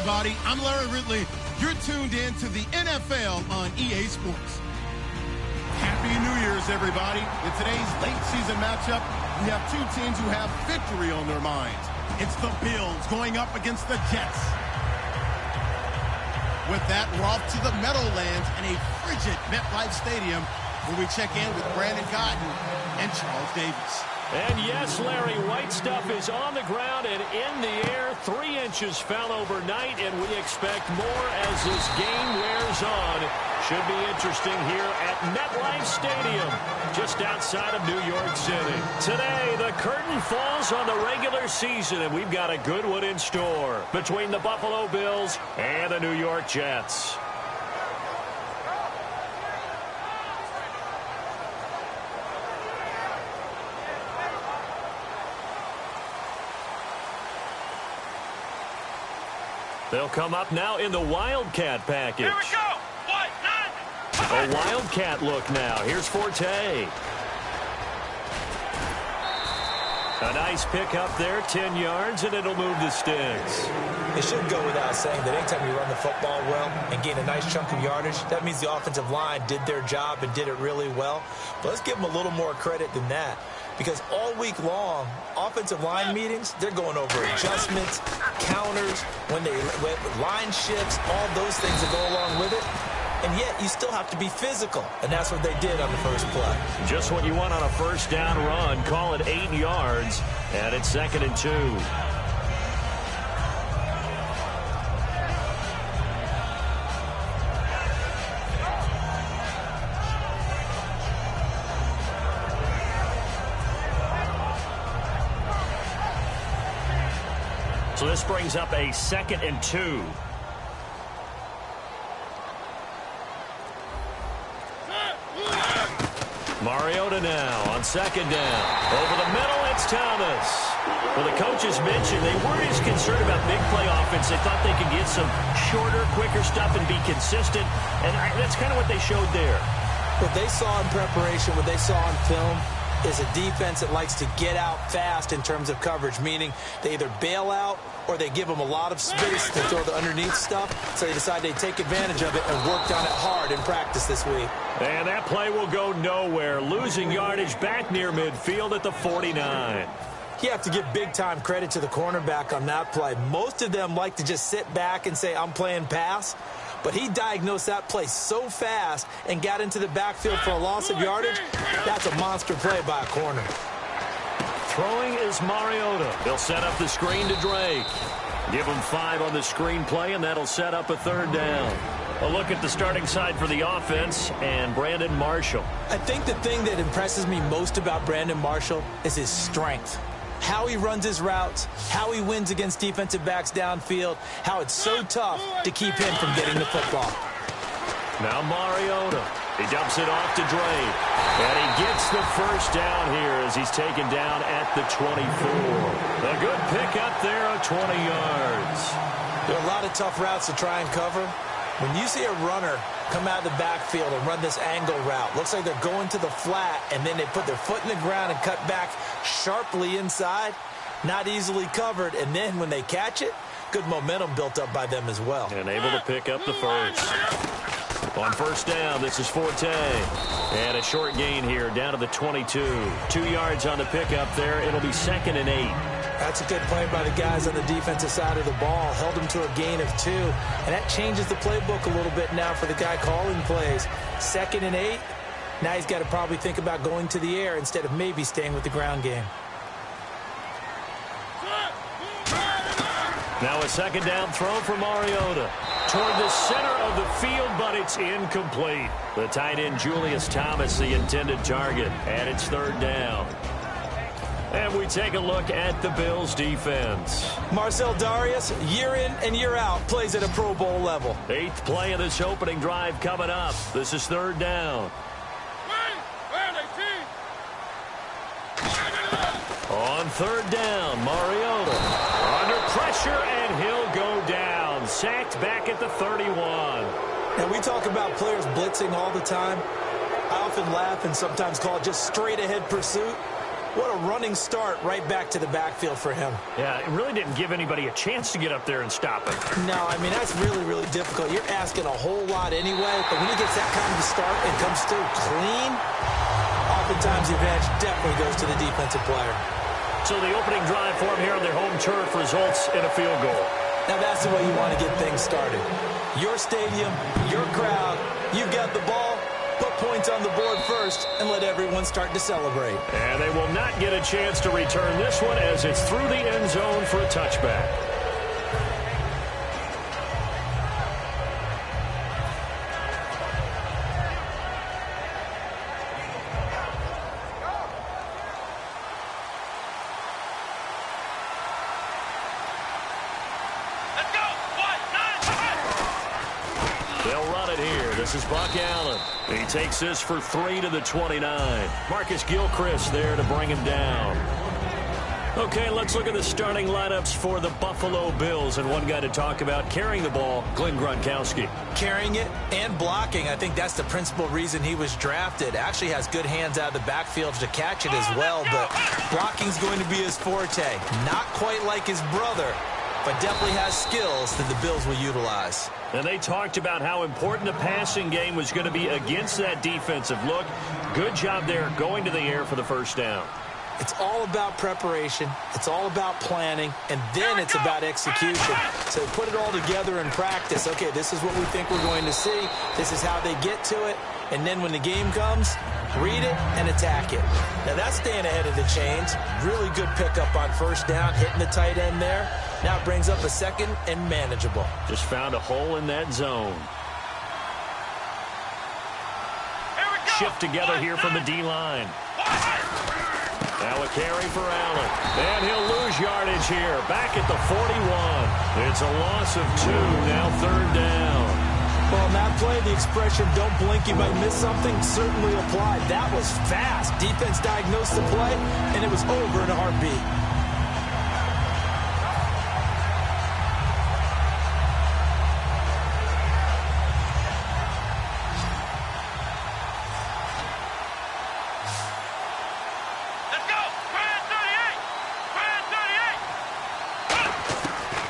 everybody. I'm Larry Ridley. You're tuned in to the NFL on EA Sports. Happy New Year's, everybody. In today's late season matchup, we have two teams who have victory on their minds. It's the Bills going up against the Jets. With that, we're off to the Meadowlands in a frigid MetLife Stadium, where we check in with Brandon Cotton and Charles Davis. And yes, Larry, white stuff is on the ground and in the air. 3 inches fell overnight, and we expect more as this game wears on. Should be interesting here at MetLife Stadium, just outside of New York City. Today, the curtain falls on the regular season, and we've got a good one in store between the Buffalo Bills and the New York Jets. They'll come up now in the Wildcat package. Here we go. A Wildcat look now. Here's Forte. A nice pickup there, 10 yards, and it'll move the sticks. It should go without saying that anytime you run the football well and gain a nice chunk of yardage, that means the offensive line did their job and did it really well. But let's give them a little more credit than that. Because all week long, offensive line meetings, they're going over adjustments, counters, when line shifts, all those things that go along with it. And yet, you still have to be physical. And that's what they did on the first play. Just what you want on a first down run. Call it 8 yards. And it's 2nd and 2. So this brings up a 2nd and 2. Mariota now on 2nd down. Over the middle, it's Thomas. Well, the coaches mentioned they weren't as concerned about big play offense. They thought they could get some shorter, quicker stuff and be consistent. And that's kind of what they showed there. What they saw in preparation, what they saw on film, is a defense that likes to get out fast in terms of coverage, meaning they either bail out or they give them a lot of space to throw the underneath stuff, so they decide they take advantage of it and worked on it hard in practice this week. And that play will go nowhere, losing yardage back near midfield at the 49. You have to give big-time credit to the cornerback on that play. Most of them like to just sit back and say, I'm playing pass. But he diagnosed that play so fast and got into the backfield for a loss of yardage. That's a monster play by a corner. Throwing is Mariota. They'll set up the screen to Drake. Give him 5 on the screen play, and that'll set up a 3rd down. A look at the starting side for the offense and Brandon Marshall. I think the thing that impresses me most about Brandon Marshall is his strength. How he runs his routes, how he wins against defensive backs downfield, how it's so tough to keep him from getting the football. Now Mariota. He dumps it off to Drake. And he gets the first down here as he's taken down at the 24. A good pickup there of 20 yards. There are a lot of tough routes to try and cover. When you see a runner come out of the backfield and run this angle route, looks like they're going to the flat, and then they put their foot in the ground and cut back sharply inside, not easily covered. And then when they catch it, good momentum built up by them as well. And able to pick up the first. On first down, this is Forte. And a short gain here down to the 22. 2 yards on the pickup there. It'll be 2nd and 8. That's a good play by the guys on the defensive side of the ball. Held them to a gain of 2. And that changes the playbook a little bit now for the guy calling plays. 2nd and 8. Now he's got to probably think about going to the air instead of maybe staying with the ground game. Now a 2nd down throw for Mariota. Toward the center of the field, but it's incomplete. The tight end, Julius Thomas, the intended target. And it's 3rd down. And we take a look at the Bills' defense. Marcel Darius, year in and year out, plays at a Pro Bowl level. 8th play of this opening drive coming up. This is 3rd down. On 3rd down, Mariota under pressure, and he'll go down. Sacked back at the 31. Now, we talk about players blitzing all the time. I often laugh and sometimes call it just straight-ahead pursuit. What a running start right back to the backfield for him. Yeah, it really didn't give anybody a chance to get up there and stop him. No, I mean, that's really, really difficult. You're asking a whole lot anyway, but when he gets that kind of a start and comes through clean, oftentimes the advantage definitely goes to the defensive player. So the opening drive for him here on their home turf results in a field goal. Now that's the way you want to get things started. Your stadium, your crowd, you've got the ball. Put points on the board first and let everyone start to celebrate. And they will not get a chance to return this one as it's through the end zone for a touchback. They'll run it here. This is Buck Allen. He takes this for 3 to the 29. Marcus Gilchrist there to bring him down. Okay, let's look at the starting lineups for the Buffalo Bills. And one guy to talk about carrying the ball, Glenn Gronkowski. Carrying it and blocking. I think that's the principal reason he was drafted. Actually has good hands out of the backfield to catch it as well. But blocking's going to be his forte. Not quite like his brother, but definitely has skills that the Bills will utilize. And they talked about how important the passing game was going to be against that defensive look. Good job there going to the air for the first down. It's all about preparation. It's all about planning. And then it's about execution. So put it all together in practice. Okay, this is what we think we're going to see. This is how they get to it. And then when the game comes, read it and attack it. Now that's staying ahead of the chains. Really good pickup on first down, hitting the tight end there. Now it brings up a second and manageable. Just found a hole in that zone. Shift together here from the D-line. Now a carry for Allen. And he'll lose yardage here. Back at the 41. It's a loss of 2. Now third down. Well, on that play, the expression, don't blink, you might miss something, certainly applied. That was fast. Defense diagnosed the play, and it was over in a heartbeat.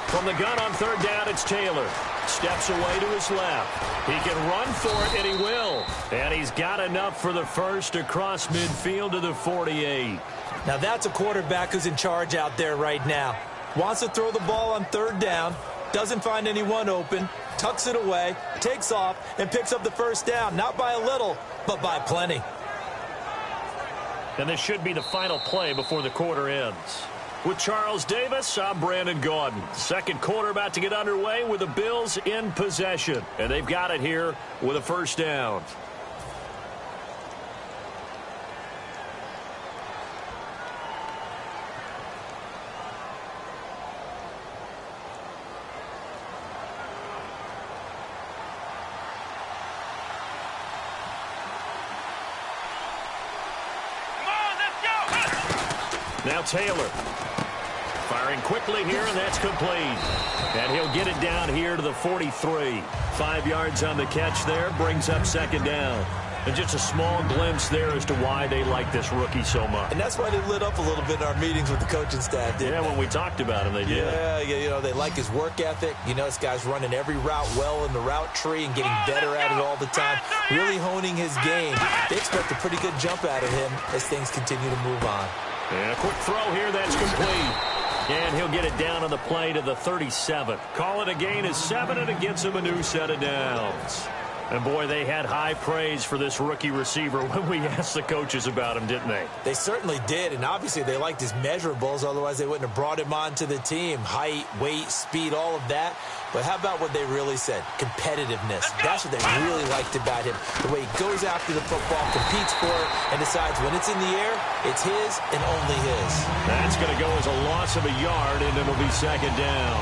From the gun on third down, it's Taylor. Steps away to his left. He can run for it, and he will. And he's got enough for the first across midfield to the 48. Now that's a quarterback who's in charge out there right now. Wants to throw the ball on third down, doesn't find anyone open, tucks it away, takes off, and picks up the first down. Not by a little, but by plenty. And this should be the final play before the quarter ends. With Charles Davis, I'm Brandon Gaudin. Second quarter about to get underway with the Bills in possession. And they've got it here with a first down. Now Taylor. Firing quickly here, and that's complete. And he'll get it down here to the 43. 5 yards on the catch there, brings up second down. And just a small glimpse there as to why they like this rookie so much. And that's why they lit up a little bit in our meetings with the coaching staff, didn't they? When we talked about him, they did. Yeah, you know, they like his work ethic. You know, this guy's running every route well in the route tree and getting better at it all the time. Really honing his game. They expect a pretty good jump out of him as things continue to move on. And a quick throw here, that's complete. And he'll get it down on the play to the 37. Call it a gain of 7, and it gets him a new set of downs. And, boy, they had high praise for this rookie receiver when we asked the coaches about him, didn't they? They certainly did, and obviously they liked his measurables. Otherwise, they wouldn't have brought him onto the team. Height, weight, speed, all of that. But how about what they really said? Competitiveness. That's what they really liked about him. The way he goes after the football, competes for it, and decides when it's in the air, it's his and only his. That's going to go as a loss of a yard, and it'll be second down.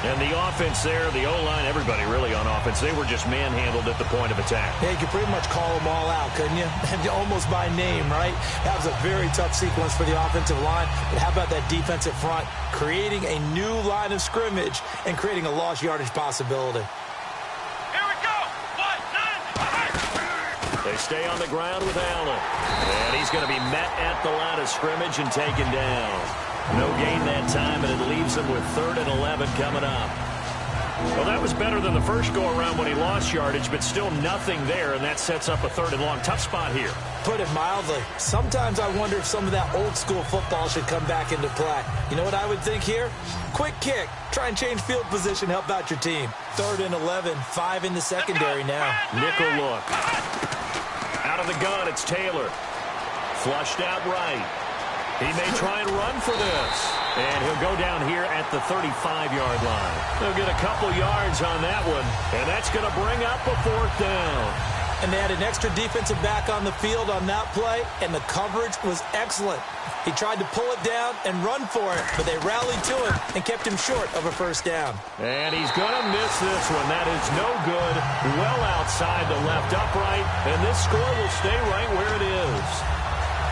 And the offense there, the O-line, everybody really on offense, they were just manhandled at the point of attack. Yeah, you could pretty much call them all out, couldn't you? Almost by name, right? That was a very tough sequence for the offensive line. But how about that defensive front creating a new line of scrimmage and creating a lost yardage possibility? They They stay on the ground with Allen. And he's going to be met at the line of scrimmage and taken down. No gain that time, and it leaves them with 3rd and 11 coming up. Well, that was better than the first go-around when he lost yardage, but still nothing there, and that sets up a 3rd and long. Tough spot here. Put it mildly. Sometimes I wonder if some of that old-school football should come back into play. You know what I would think here? Quick kick. Try and change field position. Help out your team. 3rd and 11. 5 in the secondary now. Nickel look. Out of the gun, it's Taylor. Flushed out right. He may try and run for this. And he'll go down here at the 35-yard line. They'll get a couple yards on that one. And that's going to bring up a 4th down. And they had an extra defensive back on the field on that play, and the coverage was excellent. He tried to pull it down and run for it, but they rallied to him and kept him short of a 1st down. And he's going to miss this one. That is no good. Well outside the left upright, and this score will stay right where it is.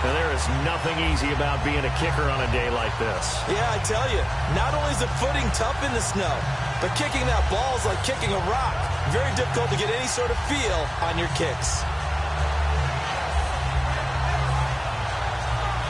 And there is nothing easy about being a kicker on a day like this. Yeah, I tell you, not only is the footing tough in the snow, but kicking that ball is like kicking a rock. Very difficult to get any sort of feel on your kicks.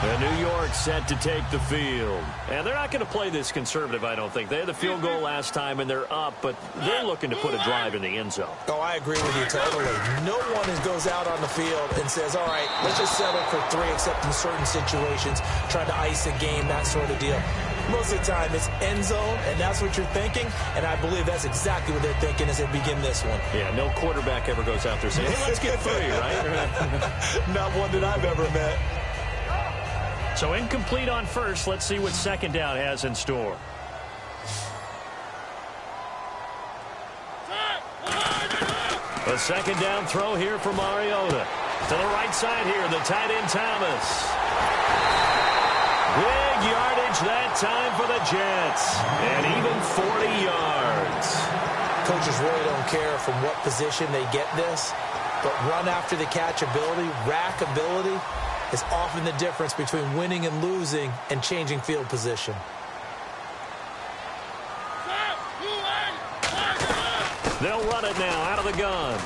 And New York set to take the field. And they're not going to play this conservative, I don't think. They had the field goal last time, and they're up, but they're looking to put a drive in the end zone. Oh, I agree with you totally. No one goes out on the field and says, all right, let's just settle for 3, except in certain situations, trying to ice a game, that sort of deal. Most of the time, it's end zone, and that's what you're thinking, and I believe that's exactly what they're thinking as they begin this one. Yeah, no quarterback ever goes out there saying, hey, let's get 3, right? Not one that I've ever met. So incomplete on first. Let's see what 2nd down has in store. A 2nd down throw here for Mariota. To the right side here, the tight end Thomas. Big yardage that time for the Jets. And even 40 yards. Coaches really don't care from what position they get this, but run after the catch ability, rack ability, is often the difference between winning and losing and changing field position. They'll run it now out of the gun.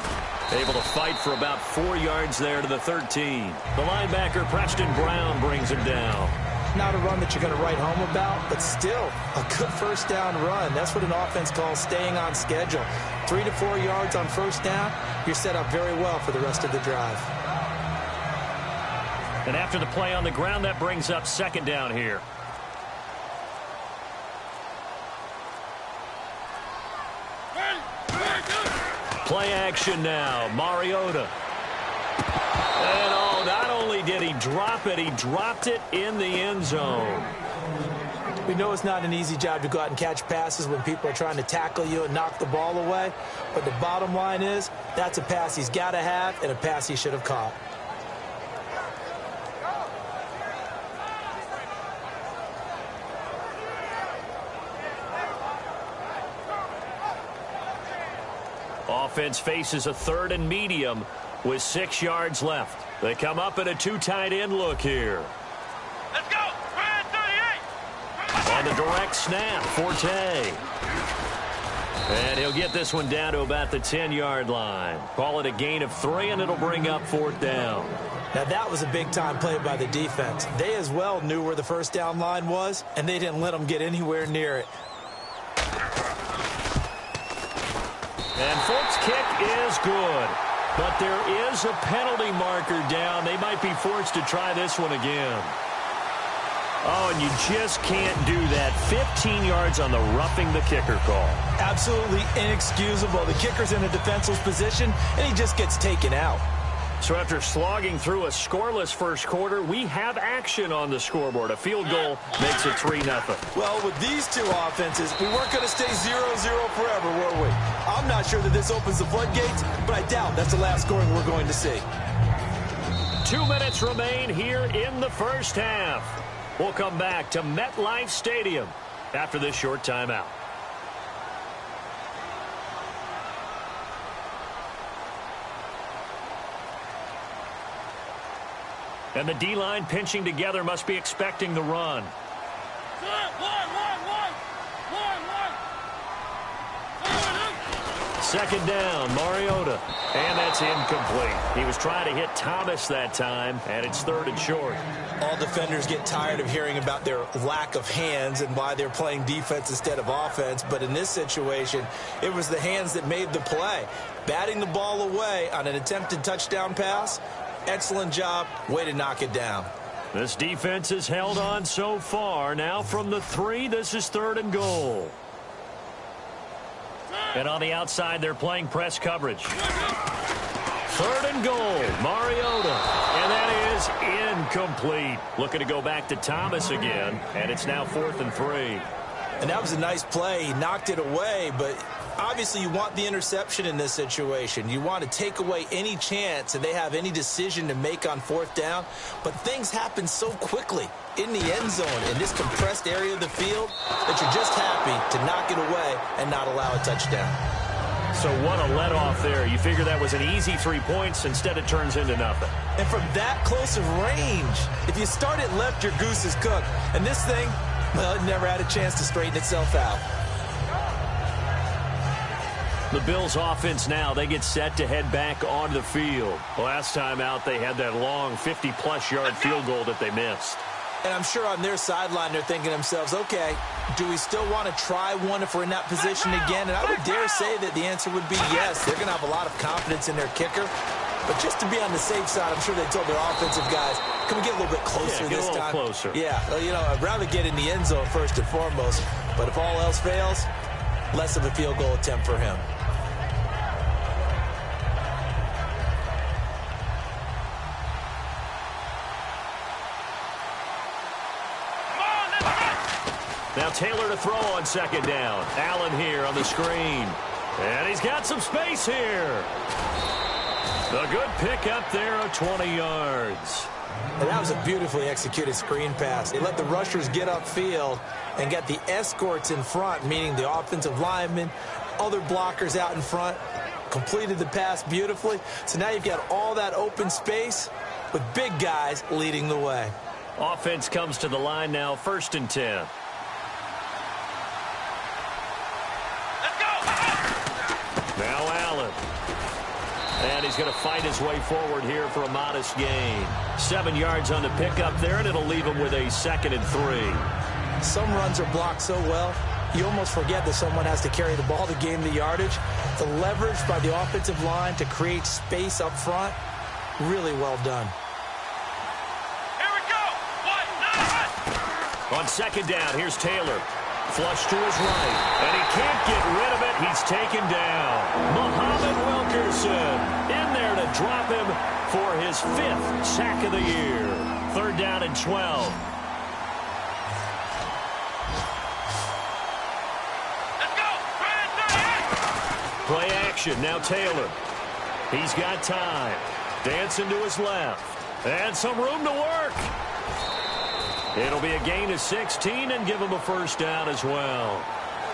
Able to fight for about 4 yards there to the 13. The linebacker, Preston Brown, brings him down. Not a run that you're going to write home about, but still a good 1st down run. That's what an offense calls staying on schedule. 3 to 4 yards on 1st down, you're set up very well for the rest of the drive. And after the play on the ground, that brings up 2nd down here. Play action now. Mariota. And oh, not only did he drop it, he dropped it in the end zone. We know it's not an easy job to go out and catch passes when people are trying to tackle you and knock the ball away. But the bottom line is, that's a pass he's got to have and a pass he should have caught. Offense faces a 3rd and medium with 6 yards left. They come up in a 2 tight end look here. Let's go! 38! On the direct snap, Forte. And he'll get this one down to about the 10-yard line. Call it a gain of 3, and it'll bring up 4th down. Now, that was a big-time play by the defense. They as well knew where the 1st down line was, and they didn't let them get anywhere near it. And Folk's kick is good. But there is a penalty marker down. They might be forced to try this one again. Oh, and you just can't do that. 15 yards on the roughing the kicker call. Absolutely inexcusable. The kicker's in a defenseless position, and he just gets taken out. So after slogging through a scoreless first quarter, we have action on the scoreboard. A field goal makes it 3-0. Well, with these two offenses, we weren't going to stay 0-0 forever, were we? I'm not sure that this opens the floodgates, but I doubt that's the last scoring we're going to see. 2 minutes remain here in the first half. We'll come back to MetLife Stadium after this short timeout. And the D-line pinching together must be expecting the run. Second down, Mariota. And that's incomplete. He was trying to hit Thomas that time, and it's 3rd and short. All defenders get tired of hearing about their lack of hands and why they're playing defense instead of offense. But in this situation, it was the hands that made the play. Batting the ball away on an attempted touchdown pass, excellent job. Way to knock it down. This defense has held on so far. Now from the 3, this is 3rd and goal. And on the outside, they're playing press coverage. 3rd and goal, Mariota. And that is incomplete. Looking to go back to Thomas again, and it's now 4th and 3. And that was a nice play. He knocked it away, but obviously you want the interception in this situation. You want to take away any chance that they have any decision to make on 4th down. But things happen so quickly in the end zone in this compressed area of the field that you're just happy to knock it away and not allow a touchdown. So what a let-off there. You figure that was an easy 3 points. Instead, it turns into nothing. And from that close of range, if you start it left, your goose is cooked. And this thing, well, it never had a chance to straighten itself out. The Bills offense now, they get set to head back onto the field. Last time out, they had that long 50-plus yard field goal that they missed. And I'm sure on their sideline, they're thinking to themselves, okay, do we still want to try one if we're in that position again? And I would dare say that the answer would be yes. They're going to have a lot of confidence in their kicker. But just to be on the safe side, I'm sure they told their offensive guys, can we get a little bit closer this time? Get a little closer. Yeah, well, you know, I'd rather get in the end zone first and foremost. But if all else fails, less of a field goal attempt for him. Now Taylor to throw on 2nd down. Allen here on the screen. And he's got some space here. A good pick up there of 20 yards. And that was a beautifully executed screen pass. They let the rushers get upfield and got the escorts in front, meaning the offensive linemen, other blockers out in front, completed the pass beautifully. So now you've got all that open space with big guys leading the way. Offense comes to the line now, 1st and 10. Now Allen. And he's going to fight his way forward here for a modest gain. 7 yards on the pickup there, and it'll leave him with a 2nd and 3. Some runs are blocked so well, you almost forget that someone has to carry the ball to gain the yardage. The leverage by the offensive line to create space up front, really well done. Here we go. 1, 9. On 2nd down, here's Taylor. Flush to his right, and he can't get rid of it. He's taken down. Muhammad Wilkerson in there to drop him for his 5th sack of the year. 3rd down and 12. Let's go. Play action, now Taylor. He's got time. Dancing to his left. And some room to work. It'll be a gain of 16 and give him a 1st down as well.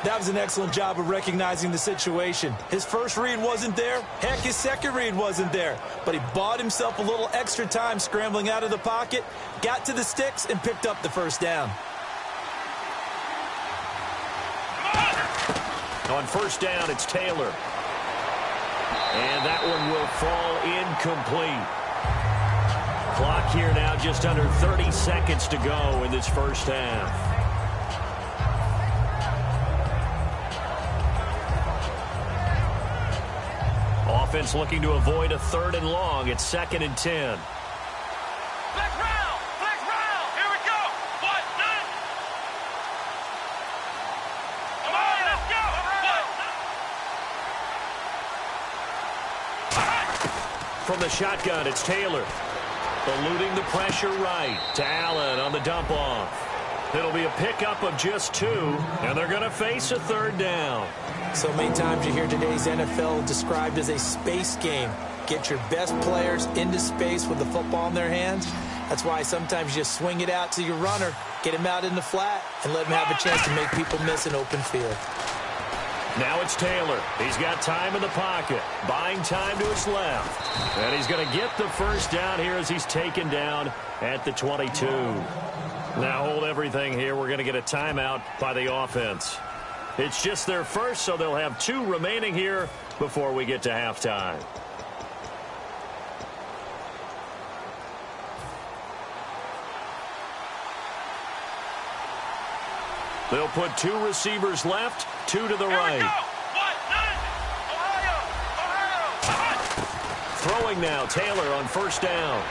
That was an excellent job of recognizing the situation. His first read wasn't there. Heck, his second read wasn't there. But he bought himself a little extra time scrambling out of the pocket, got to the sticks, and picked up the 1st down. On 1st down, it's Taylor. And that one will fall incomplete. Clock here now just under 30 seconds to go in this 1st half. Offense looking to avoid a 3rd and long. It's 2nd and 10. Flex round. Here we go. 1, 9. Come on, let's go. 1. From the shotgun, it's Taylor. Eluding the pressure right to Allen on the dump-off. It'll be a pickup of just 2, and they're going to face a 3rd down. So many times you hear today's NFL described as a space game. Get your best players into space with the football in their hands. That's why sometimes you just swing it out to your runner, get him out in the flat, and let him have a chance to make people miss an open field. Now it's Taylor. He's got time in the pocket, buying time to his left. And he's going to get the 1st down here as he's taken down at the 22. Now hold everything here. We're going to get a timeout by the offense. It's just their first, so they'll have 2 remaining here before we get to halftime. They'll put 2 receivers left, 2 to the right. Throwing now, Taylor on first down.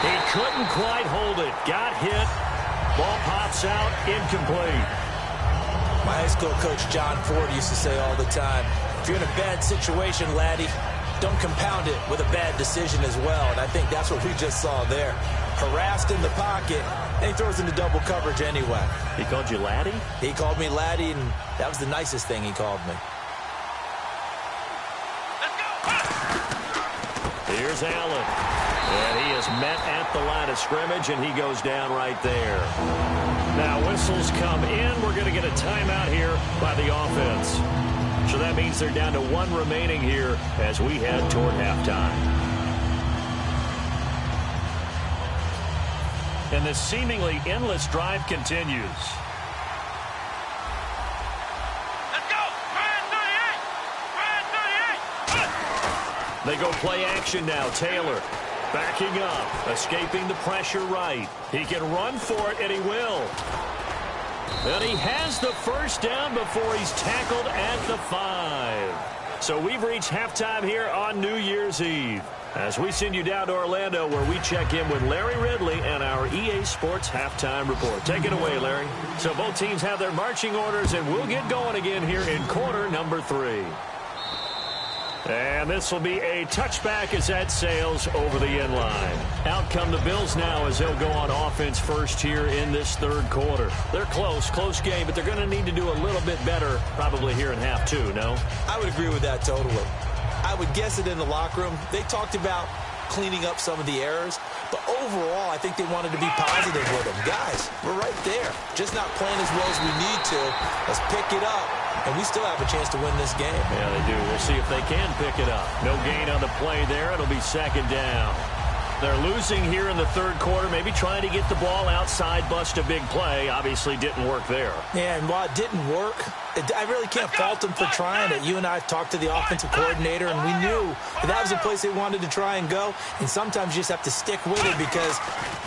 He couldn't quite hold it. Got hit. Ball pops out, incomplete. My high school coach, John Ford, used to say all the time, if you're in a bad situation, laddie, don't compound it with a bad decision as well. And I think that's what we just saw there. Harassed in the pocket, and he throws into double coverage anyway. He called you laddie? He called me laddie, and that was the nicest thing he called me. Here's Allen. And he is met at the line of scrimmage, and he goes down right there. Now whistles come in. We're going to get a timeout here by the offense. So that means they're down to 1 remaining here as we head toward halftime. And this seemingly endless drive continues. Let's go! Ryan 38! Ryan 38! They go play action now. Taylor backing up, escaping the pressure right. He can run for it, and he will. And he has the first down before he's tackled at the 5. So we've reached halftime here on New Year's Eve, as we send you down to Orlando, where we check in with Larry Ridley and our EA Sports Halftime Report. Take it away, Larry. So both teams have their marching orders, and we'll get going again here in quarter number 3. And this will be a touchback as that sails over the end line. Out come the Bills now as they'll go on offense first here in this 3rd quarter. They're close game, but they're going to need to do a little bit better probably here in half 2, no? I would agree with that totally. I would guess it in the locker room. They talked about cleaning up some of the errors, but overall, I think they wanted to be positive with them. Guys, we're right there. Just not playing as well as we need to. Let's pick it up, and we still have a chance to win this game. Yeah, they do. We'll see if they can pick it up. No gain on the play there. It'll be 2nd down. They're losing here in the 3rd quarter, maybe trying to get the ball outside, bust a big play. Obviously didn't work there. Yeah, and while it didn't work, I really can't fault them for trying it. You and I talked to the offensive coordinator, and we knew that was a place they wanted to try and go. And sometimes you just have to stick with it because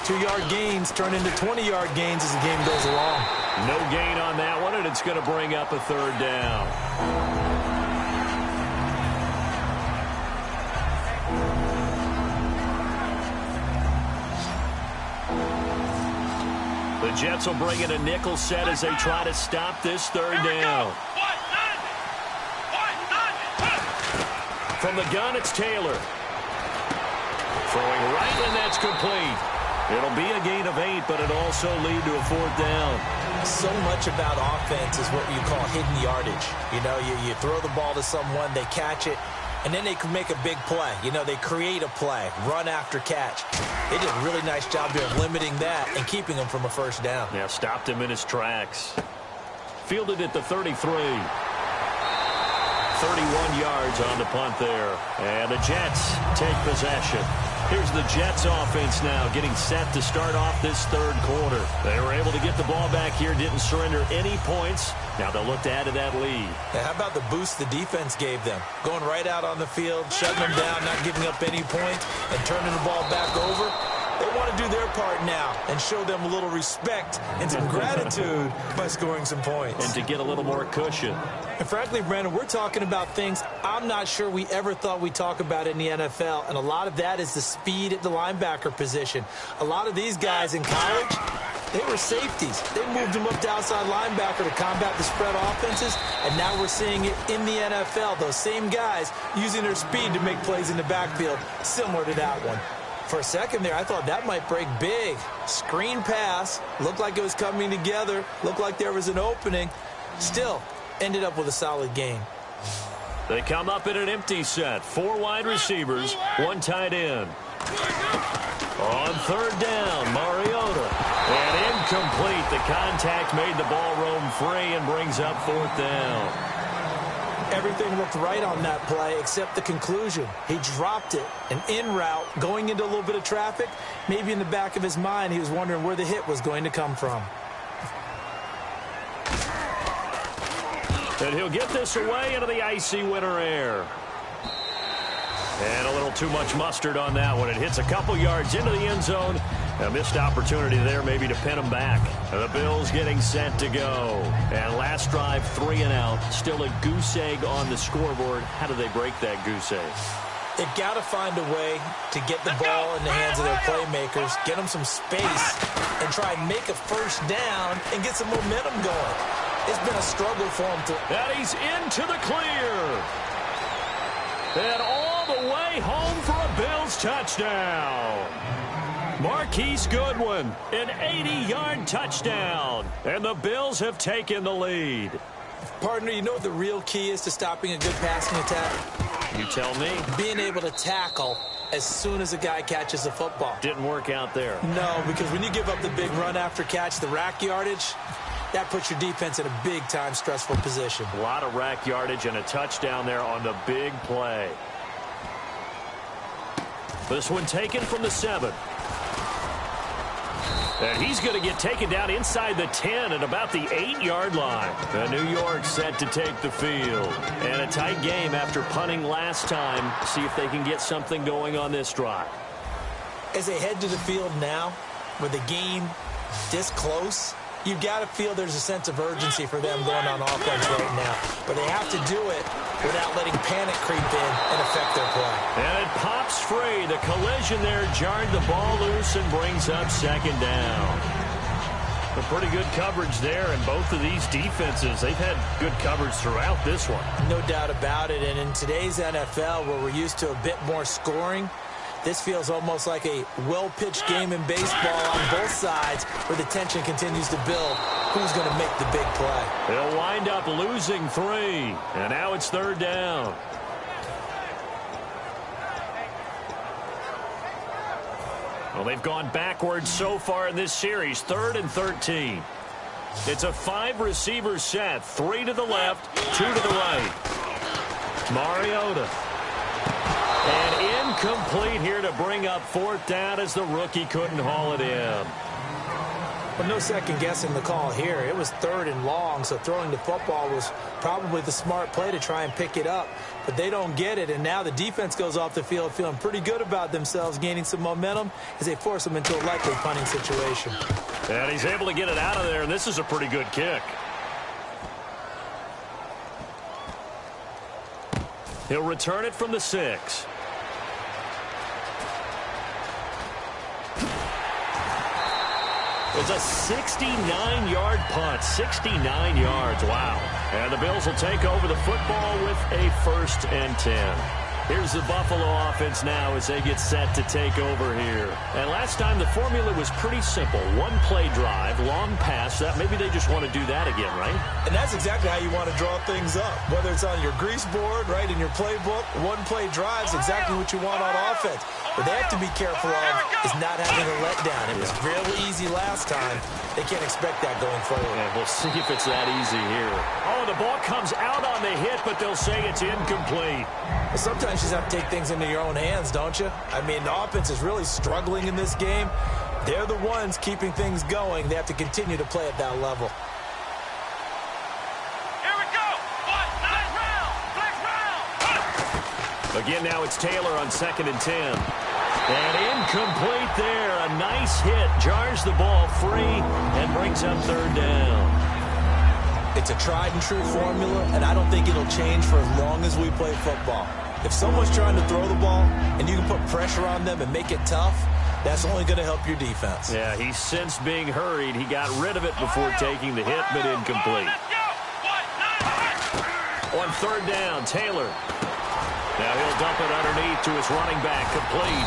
2-yard gains turn into 20-yard gains as the game goes along. No gain on that one, and it's going to bring up a 3rd down. The Jets will bring in a nickel set as they try to stop this 3rd down. From the gun, it's Taylor. Throwing right, and that's complete. It'll be a gain of 8, but it'll also lead to a 4th down. So much about offense is what you call hidden yardage. You know, you throw the ball to someone, they catch it, and then they can make a big play. You know, they create a play, run after catch. They did a really nice job there of limiting that and keeping him from a 1st down. Yeah, stopped him in his tracks. Fielded at the 33. 31 yards on the punt there. And the Jets take possession. Here's the Jets offense now getting set to start off this 3rd quarter. They were able to get the ball back here, didn't surrender any points. Now they'll look to add to that lead. Now, how about the boost the defense gave them? Going right out on the field, shutting them down, not giving up any points, and turning the ball back over. They want to do their part now and show them a little respect and some gratitude by scoring some points. And to get a little more cushion. And frankly, Brandon, we're talking about things I'm not sure we ever thought we'd talk about in the NFL. And a lot of that is the speed at the linebacker position. A lot of these guys in college, they were safeties. They moved them up to outside linebacker to combat the spread offenses. And now we're seeing it in the NFL. Those same guys using their speed to make plays in the backfield, similar to that one. For a second there, I thought that might break big. Screen pass. Looked like it was coming together. Looked like there was an opening. Still, ended up with a solid game. They come up in an empty set. 4 wide receivers, 1 tight end. On 3rd down, Mariota. And incomplete. The contact made the ball roam free and brings up 4th down. Everything looked right on that play except the conclusion. He dropped it, an in route, going into a little bit of traffic. Maybe in the back of his mind, he was wondering where the hit was going to come from. And he'll get this away into the icy winter air. And a little too much mustard on that one. It hits a couple yards into the end zone. A missed opportunity there maybe to pin them back. The Bills getting set to go. And last drive, 3 and out. Still a goose egg on the scoreboard. How do they break that goose egg? They've got to find a way to get the ball in the hands of their playmakers, get them some space, and try and make a first down and get some momentum going. It's been a struggle for them. And he's into the clear. And all the way home for a Bills touchdown. Marquise Goodwin, an 80-yard touchdown. And the Bills have taken the lead. Partner, you know what the real key is to stopping a good passing attack? You tell me. Being able to tackle as soon as a guy catches the football. Didn't work out there. No, because when you give up the big run after catch, the rack yardage, that puts your defense in a big-time stressful position. A lot of rack yardage and a touchdown there on the big play. This one taken from the 7. And he's going to get taken down inside the 10 at about the 8-yard line. The New York set to take the field. And a tight game after punting last time. See if they can get something going on this drive. As they head to the field now, with the game this close, you've got to feel there's a sense of urgency for them going on offense right now. But they have to do it without letting panic creep in and affect their play. And it pops free. The collision there jarred the ball loose and brings up second down. A pretty good coverage there, and both of these defenses, they've had good coverage throughout this one. No doubt about it. And in today's NFL, where we're used to a bit more scoring, this feels almost like a well-pitched game in baseball on both sides where the tension continues to build. Who's going to make the big play? They'll wind up losing 3, and now it's third down. Well, they've gone backwards so far in this series, 3rd and 13. It's a 5-receiver set, 3 to the left, 2 to the right. Mariota. And incomplete here to bring up 4th down as the rookie couldn't haul it in. But no second guessing the call here. It was 3rd and long, so throwing the football was probably the smart play to try and pick it up. But they don't get it, and now the defense goes off the field feeling pretty good about themselves, gaining some momentum as they force them into a likely punting situation. And he's able to get it out of there, and this is a pretty good kick. He'll return it from the 6. It's a 69-yard punt. 69 yards. Wow. And the Bills will take over the football with a 1st and 10. Here's the Buffalo offense now as they get set to take over here. And last time the formula was pretty simple. 1-play drive, long pass. That maybe they just want to do that again, right? And that's exactly how you want to draw things up. Whether it's on your grease board, right, in your playbook, 1-play drive is exactly what you want on offense. What they have to be careful of is not having a letdown. It was really easy last time. They can't expect that going forward. And we'll see if it's that easy here. Oh, the ball comes out on the hit, but they'll say it's incomplete. Well, sometimes you just have to take things into your own hands, don't you? I mean, the offense is really struggling in this game. They're the ones keeping things going. They have to continue to play at that level. Here we go. Flex round. Again, now it's Taylor on 2nd and 10. And incomplete there. A nice hit. Jars the ball free and brings up 3rd down. It's a tried-and-true formula, and I don't think it'll change for as long as we play football. If someone's trying to throw the ball and you can put pressure on them and make it tough, that's only going to help your defense. Yeah, he's since being hurried. He got rid of it before taking the hit, but incomplete. On 3rd down, Taylor. Now he'll dump it underneath to his running back, complete.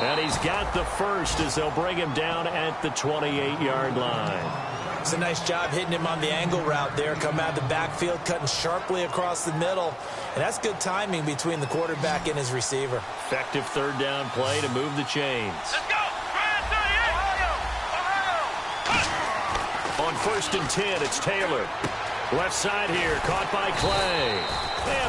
And he's got the 1st as they'll bring him down at the 28-yard line. It's a nice job hitting him on the angle route there. Come out of the backfield, cutting sharply across the middle. And that's good timing between the quarterback and his receiver. Effective 3rd down play to move the chains. Let's go. On 1st and 10, it's Taylor. Left side here, caught by Clay.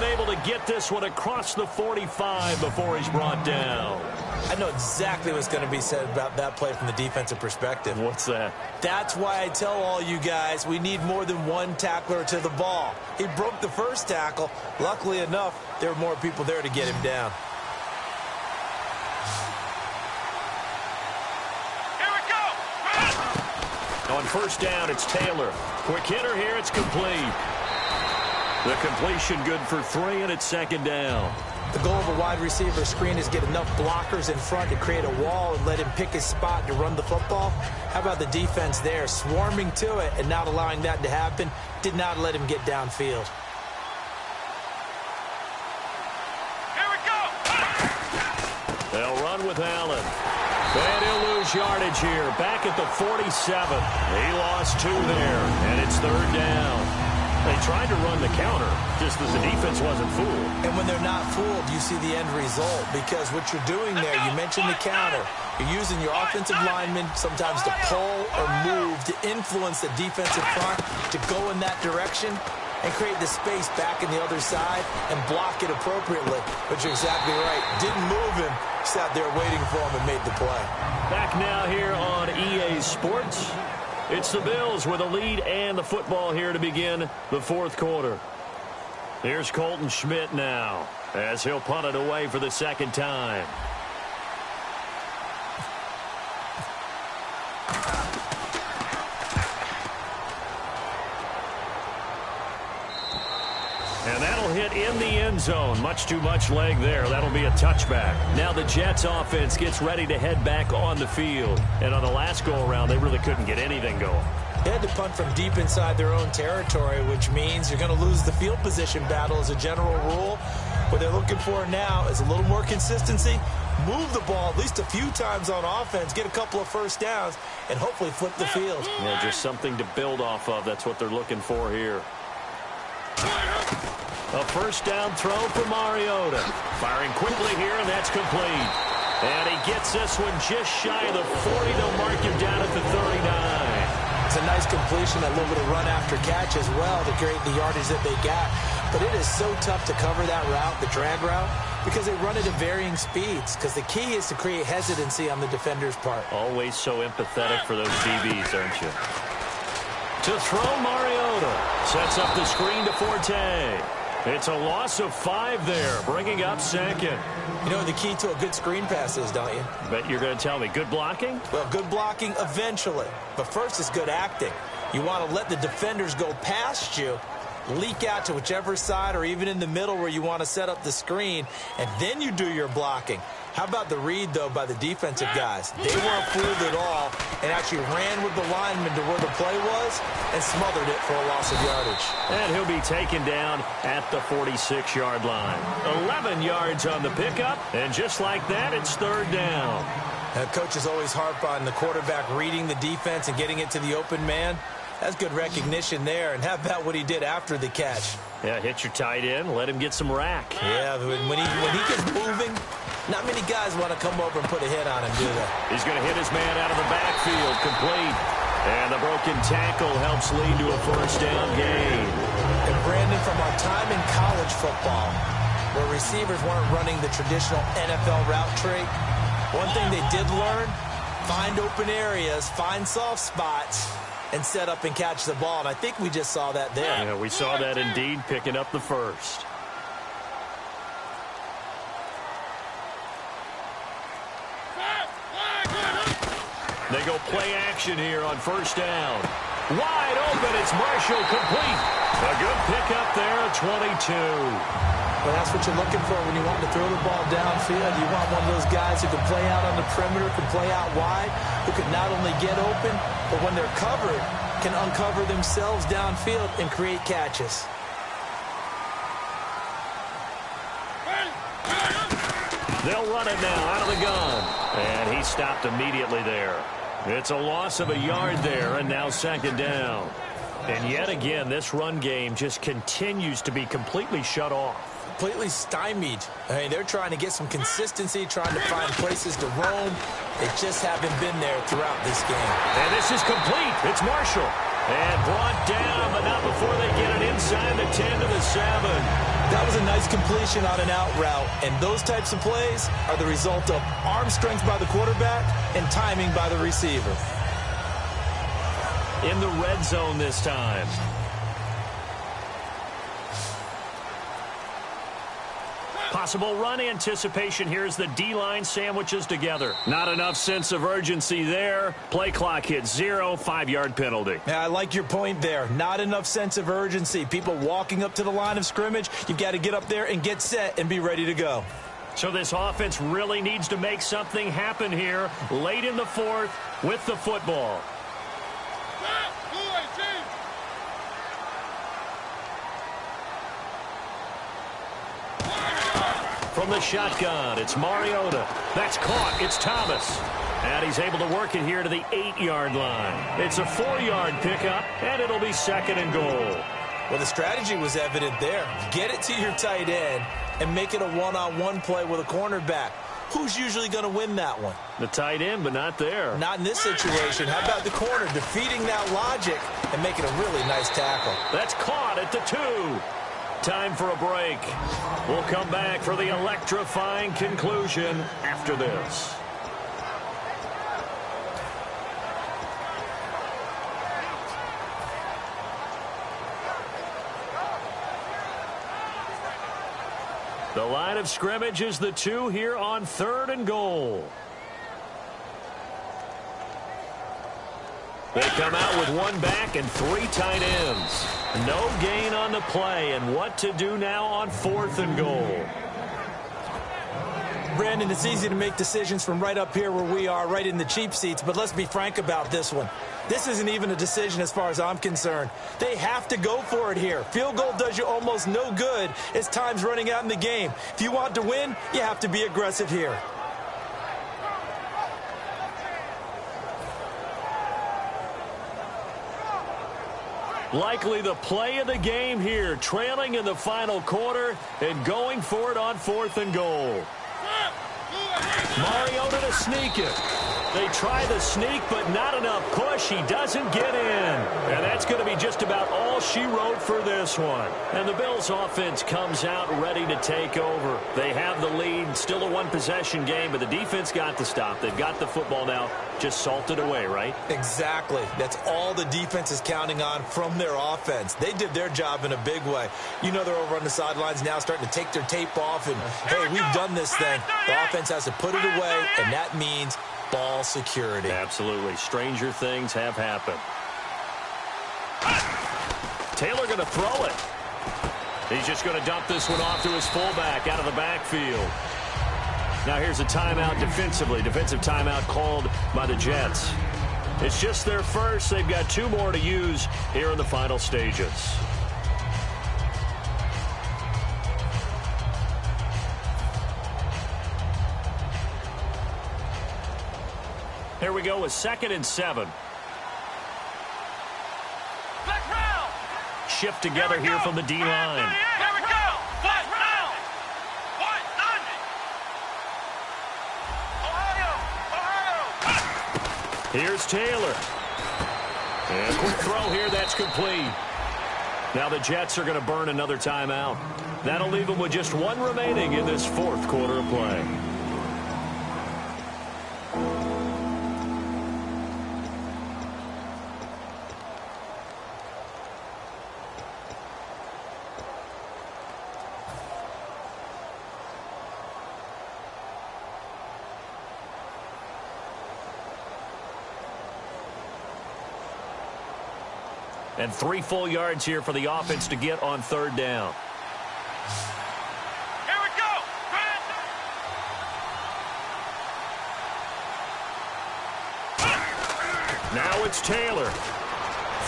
able to get this one across the 45 before he's brought down. I know exactly what's going to be said about that play from the defensive perspective. What's that? That's why I tell all you guys we need more than one tackler to the ball. He broke the first tackle. Luckily enough, there were more people there to get him down. Here we go. On first down, it's Taylor. Quick hitter here, it's complete. The completion good for 3, and it's second down. The goal of a wide receiver screen is get enough blockers in front to create a wall and let him pick his spot to run the football. How about the defense there, swarming to it and not allowing that to happen? Did not let him get downfield. Here we go. They'll run with Allen. And he'll lose yardage here. Back at the 47. He lost 2 there, and it's third down. They tried to run the counter, just as the defense wasn't fooled. And when they're not fooled, you see the end result, because what you're doing there, you mentioned the counter. You're using your offensive linemen sometimes to pull or move to influence the defensive front to go in that direction and create the space back in the other side and block it appropriately. But you're exactly right. Didn't move him. Sat there waiting for him and made the play. Back now here on EA Sports. It's the Bills with a lead and the football here to begin the fourth quarter. Here's Colton Schmidt now as he'll punt it away for the second time. And that'll hit in the end zone. Much too much leg there. That'll be a touchback. Now the Jets offense gets ready to head back on the field. And on the last go-around, they really couldn't get anything going. They had to punt from deep inside their own territory, which means you're going to lose the field position battle as a general rule. What they're looking for now is a little more consistency, move the ball at least a few times on offense, get a couple of first downs, and hopefully flip the field. Yeah, just something to build off of. That's what they're looking for here. A first down throw for Mariota. Firing quickly here, and that's complete. And he gets this one just shy of the 40. They'll mark him down at the 39. It's a nice completion, a little bit of run after catch as well to create the yardage that they got. But it is so tough to cover that route, the drag route, because they run it at varying speeds. Because the key is to create hesitancy on the defender's part. Always so empathetic for those DBs, aren't you? To throw, Mariota. Sets up the screen to Forte. It's a loss of 5 there, bringing up second. You know what the key to a good screen pass is, don't you? Bet you're going to tell me. Good blocking? Well, good blocking eventually. But first is good acting. You want to let the defenders go past you, leak out to whichever side or even in the middle where you want to set up the screen, and then you do your blocking. How about the read, though, by the defensive guys? They weren't fooled at all and actually ran with the lineman to where the play was and smothered it for a loss of yardage. And he'll be taken down at the 46-yard line. 11 yards on the pickup, and just like that, it's third down. Coaches always harp on the quarterback reading the defense and getting it to the open man. That's good recognition there. And how about what he did after the catch? Yeah, hit your tight end, let him get some rack. Yeah, when he gets moving, not many guys want to come over and put a hit on him, do they? He's going to hit his man out of the backfield, complete. And the broken tackle helps lead to a first down gain. And Brandon, from our time in college football, where receivers weren't running the traditional NFL route tree, one thing they did learn, find open areas, find soft spots, and set up and catch the ball. And I think we just saw that there. Yeah, we saw that indeed, picking up the first. They go play action here on first down. Wide open, it's Marshall, complete. A good pickup there at 22. Well, that's what you're looking for when you want to throw the ball downfield. You want one of those guys who can play out on the perimeter, can play out wide, who can not only get open, but when they're covered, can uncover themselves downfield and create catches. They'll run it now out of the gun. And he stopped immediately there. It's a loss of a yard there, and now second down. And yet again, this run game just continues to be completely shut off. Completely stymied. I mean, they're trying to get some consistency, trying to find places to roam. They just haven't been there throughout this game. And this is complete. It's Marshall. And brought down, but not before they get it inside the 10 to the 7. That was a nice completion on an out route, and those types of plays are the result of arm strength by the quarterback and timing by the receiver. In the red zone this time. Possible run anticipation here as the D-line sandwiches together. Not enough sense of urgency there. Play clock hits 0, 5-yard penalty. Yeah, I like your point there. Not enough sense of urgency. People walking up to the line of scrimmage, you've got to get up there and get set and be ready to go. So this offense really needs to make something happen here late in the fourth with the football. From the shotgun, it's Mariota. That's caught. It's Thomas. And he's able to work it here to the 8-yard line. It's a 4-yard pickup, and it'll be 2nd and goal. Well, the strategy was evident there. Get it to your tight end and make it a one-on-one play with a cornerback. Who's usually going to win that one? The tight end, but not there. Not in this situation. How about the corner defeating that logic and making a really nice tackle? That's caught at the 2. Time for a break. We'll come back for the electrifying conclusion after this. The line of scrimmage is the 2 here on 3rd and goal. They come out with 1 back and 3 tight ends. No gain on the play, and what to do now on 4th and goal. Brandon, it's easy to make decisions from right up here where we are, right in the cheap seats, but let's be frank about this one. This isn't even a decision as far as I'm concerned. They have to go for it here. Field goal does you almost no good as time's running out in the game. If you want to win, you have to be aggressive here. Likely the play of the game here, trailing in the final quarter and going for it on 4th and goal. Mariota to sneak it. They try the sneak, but not enough push. He doesn't get in. And that's going to be just about all she wrote for this one. And the Bills offense comes out ready to take over. They have the lead, still a 1-possession game, but the defense got the stop. They've got the football now, just salted away, right? Exactly. That's all the defense is counting on from their offense. They did their job in a big way. You know they're over on the sidelines now starting to take their tape off and, hey, we've done this thing. The offense has to put it away, and that means ball security. Absolutely. Stranger things have happened. Taylor going to throw it. He's just going to dump this one off to his fullback out of the backfield. Now here's a timeout defensively. Defensive timeout called by the Jets. It's just their first. They've got 2 more to use here in the final stages. Here we go with 2nd and 7. Shift together here from the D-line. Here we go. Flat round. Ohio. Here's Taylor. And a quick throw here. That's complete. Now the Jets are going to burn another timeout. That'll leave them with just 1 remaining in this 4th quarter of play. And 3 full yards here for the offense to get on 3rd down. Here we go. Now it's Taylor.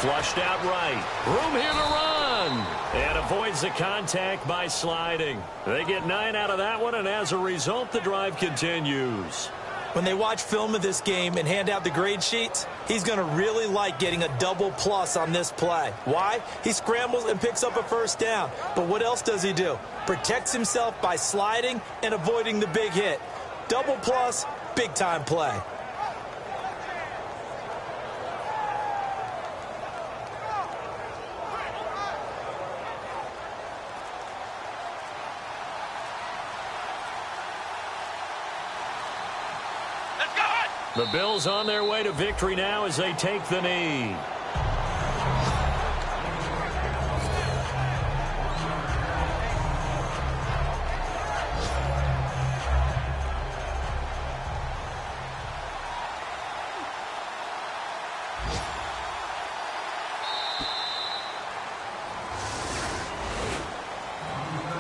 Flushed out right. Room here to run. And avoids the contact by sliding. They get 9 out of that one, and as a result, the drive continues. When they watch film of this game and hand out the grade sheets, he's going to really like getting a double plus on this play. Why? He scrambles and picks up a 1st down. But what else does he do? Protects himself by sliding and avoiding the big hit. Double plus, big-time play. The Bills on their way to victory now as they take the knee.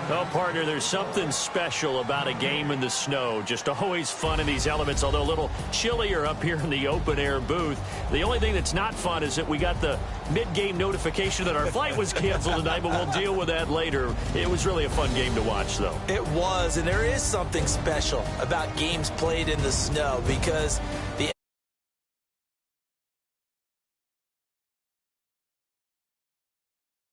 Well, partner, there's something special about a game in the snow. Just always fun in these elements, although a little chillier up here in the open-air booth. The only thing that's not fun is that we got the mid-game notification that our flight was canceled tonight, but we'll deal with that later. It was really a fun game to watch, though. It was, and there is something special about games played in the snow because